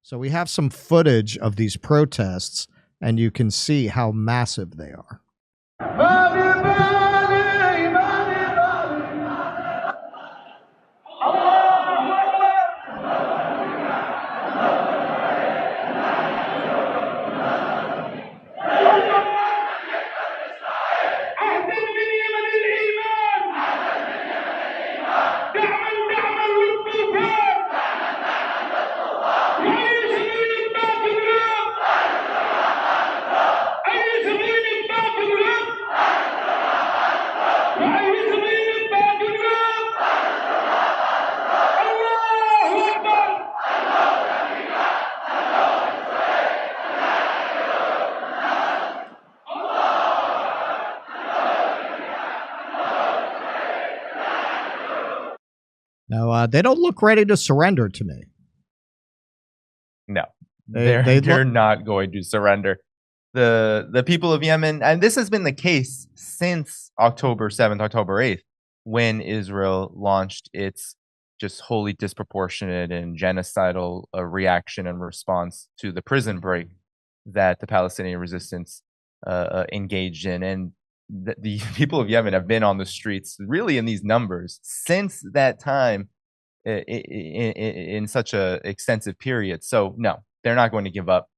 So we have some footage of these protests, and you can see how massive they are. Now, they don't look ready to surrender to me. No, they're not going to surrender. The people of Yemen, and this has been the case since October 7th, October 8th, when Israel launched its just wholly disproportionate and genocidal reaction and response to the prison break that the Palestinian resistance engaged in. And the people of Yemen have been on the streets really in these numbers since that time in such a extensive period. So no, they're not going to give up.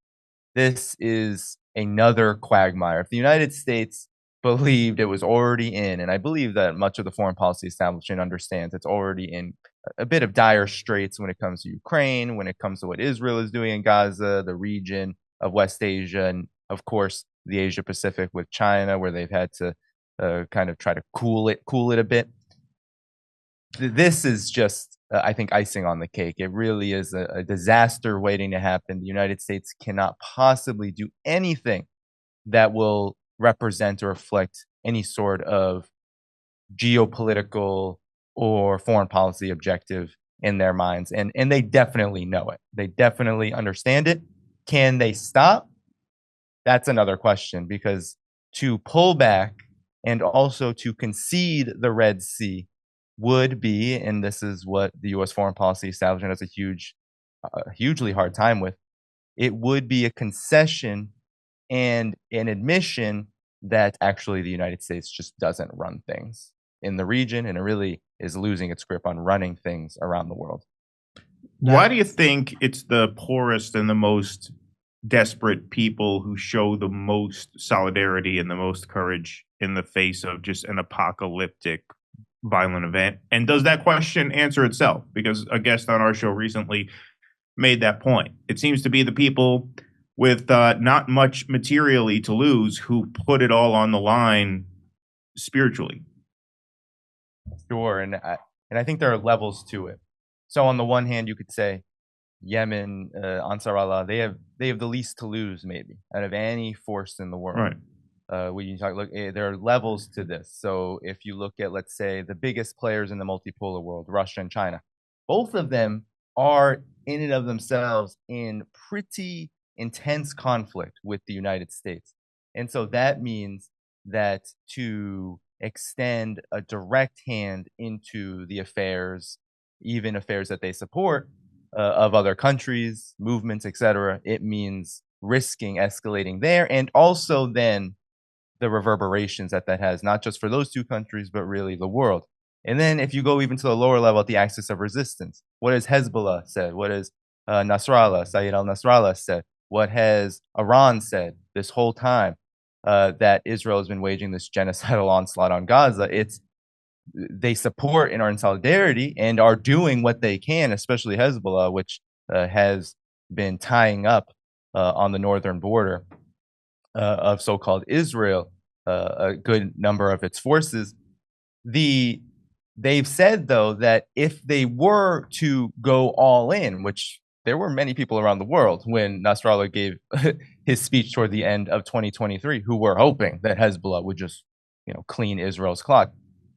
This is another quagmire. If the United States believed it was already in, and I believe that much of the foreign policy establishment understands it's already in a bit of dire straits when it comes to Ukraine, when it comes to what Israel is doing in Gaza, the region of West Asia, and of course the Asia Pacific with China, where they've had to kind of try to cool it a bit. This is just, I think, icing on the cake. It really is a disaster waiting to happen. The United States cannot possibly do anything that will represent or reflect any sort of geopolitical or foreign policy objective in their minds. And they definitely know it. They definitely understand it. Can they stop? That's another question, because to pull back and also to concede the Red Sea would be, and this is what the U.S. foreign policy establishment has a hugely hard time with, it would be a concession and an admission that actually the United States just doesn't run things in the region, and it really is losing its grip on running things around the world. Why do you think it's the poorest and the most desperate people who show the most solidarity and the most courage in the face of just an apocalyptic violent event? And does that question answer itself? Because a guest on our show recently made that point. It seems to be the people with not much materially to lose who put it all on the line spiritually. Sure, and I think there are levels to it. So on the one hand, you could say Yemen, Ansar Allah, they have the least to lose maybe out of any force in the world. Right. When you talk, look, there are levels to this. So if you look at, let's say, the biggest players in the multipolar world, Russia and China, both of them are in and of themselves in pretty intense conflict with the United States. And so that means that to extend a direct hand into the affairs, even affairs that they support, of other countries, movements, etc., it means risking escalating there, and also then the reverberations that has, not just for those two countries, but really the world. And then if you go even to the lower level at the axis of resistance, what has Hezbollah said? What has Nasrallah, Sayyid al-Nasrallah said? What has Iran said this whole time that Israel has been waging this genocidal onslaught on Gaza? They support and are in solidarity and are doing what they can, especially Hezbollah, which has been tying up on the northern border of so-called Israel a good number of its forces. They've said, though, that if they were to go all in, which there were many people around the world when Nasrallah gave his speech toward the end of 2023 who were hoping that Hezbollah would just, clean Israel's clock.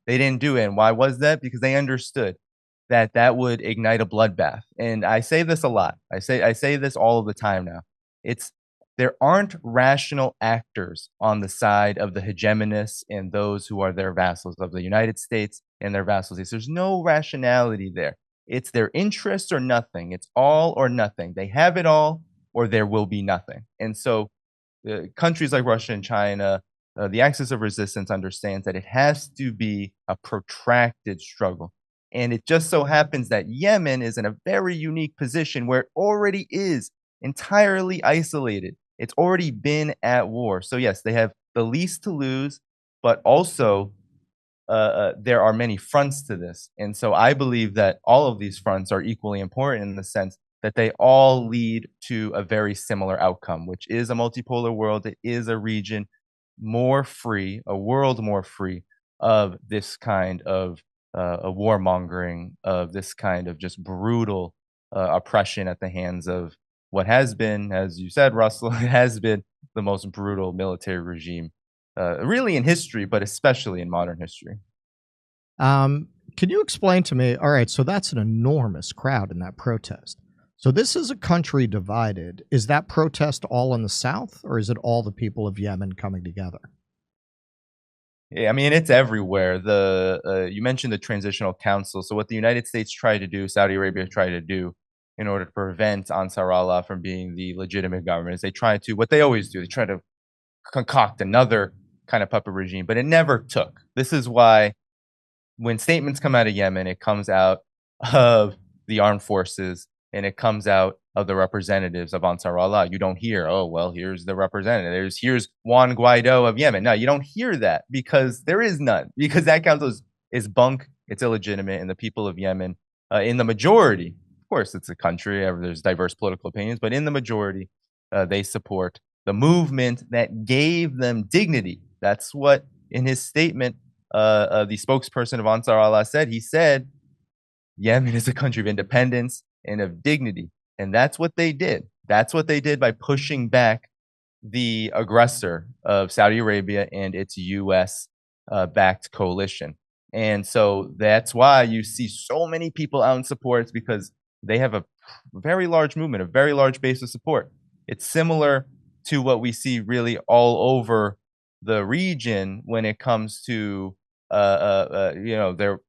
They didn't do it. And why was that? Because they understood that would ignite a bloodbath. And I say this a lot. I say this all of the time now. There aren't rational actors on the side of the hegemonists and those who are their vassals, of the United States and their vassals. There's no rationality there. It's their interests or nothing. It's all or nothing. They have it all or there will be nothing. And so countries like Russia and China, the axis of resistance understands that it has to be a protracted struggle. And it just so happens that Yemen is in a very unique position where it already is entirely isolated. It's already been at war. So yes, they have the least to lose, but also there are many fronts to this. And so I believe that all of these fronts are equally important in the sense that they all lead to a very similar outcome, which is a multipolar world. It is a region more free, a world more free of this kind of a warmongering, of this kind of just brutal oppression at the hands of what has been, as you said, Russell, it has been the most brutal military regime, really in history, but especially in modern history. Can you explain to me, all right, so that's an enormous crowd in that protest. So this is a country divided. Is that protest all in the South, or is it all the people of Yemen coming together? Yeah, I mean, it's everywhere. You mentioned the Transitional Council. So what the United States tried to do, Saudi Arabia tried to do in order to prevent Ansar Allah from being the legitimate government is they try to, what they always do, they try to concoct another kind of puppet regime, but it never took. This is why when statements come out of Yemen, it comes out of the armed forces and it comes out of the representatives of Ansar Allah. You don't hear, oh, well, here's the representative. Here's Juan Guaido of Yemen. No, you don't hear that because there is none. Because that council is bunk, it's illegitimate, and the people of Yemen, in the majority, of course, it's a country, there's diverse political opinions, but in the majority, they support the movement that gave them dignity. That's what, in his statement, the spokesperson of Ansar Allah said. He said, Yemen is a country of independence and of dignity. And that's what they did. That's what they did by pushing back the aggressor of Saudi Arabia and its U.S. backed coalition. And so that's why you see so many people out in support. It's because they have a very large movement, a very large base of support. It's similar to what we see really all over the region when it comes to, there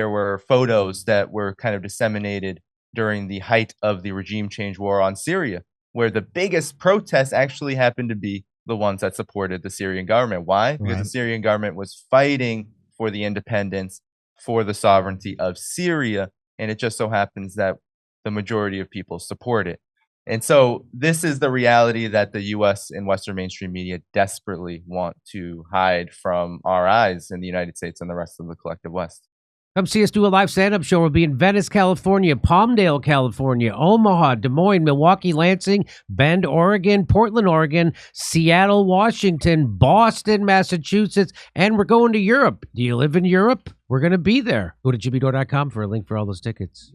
were photos that were kind of disseminated during the height of the regime change war on Syria, where the biggest protests actually happened to be the ones that supported the Syrian government. Why? Because the Syrian government was fighting for the independence, for the sovereignty of Syria, and it just so happens that the majority of people support it. And so this is the reality that the U.S. and Western mainstream media desperately want to hide from our eyes in the United States and the rest of the collective West. Come see us do a live stand-up show. We'll be in Venice, California, Palmdale, California, Omaha, Des Moines, Milwaukee, Lansing, Bend, Oregon, Portland, Oregon, Seattle, Washington, Boston, Massachusetts, and we're going to Europe. Do you live in Europe? We're going to be there. Go to jimmydore.com for a link for all those tickets.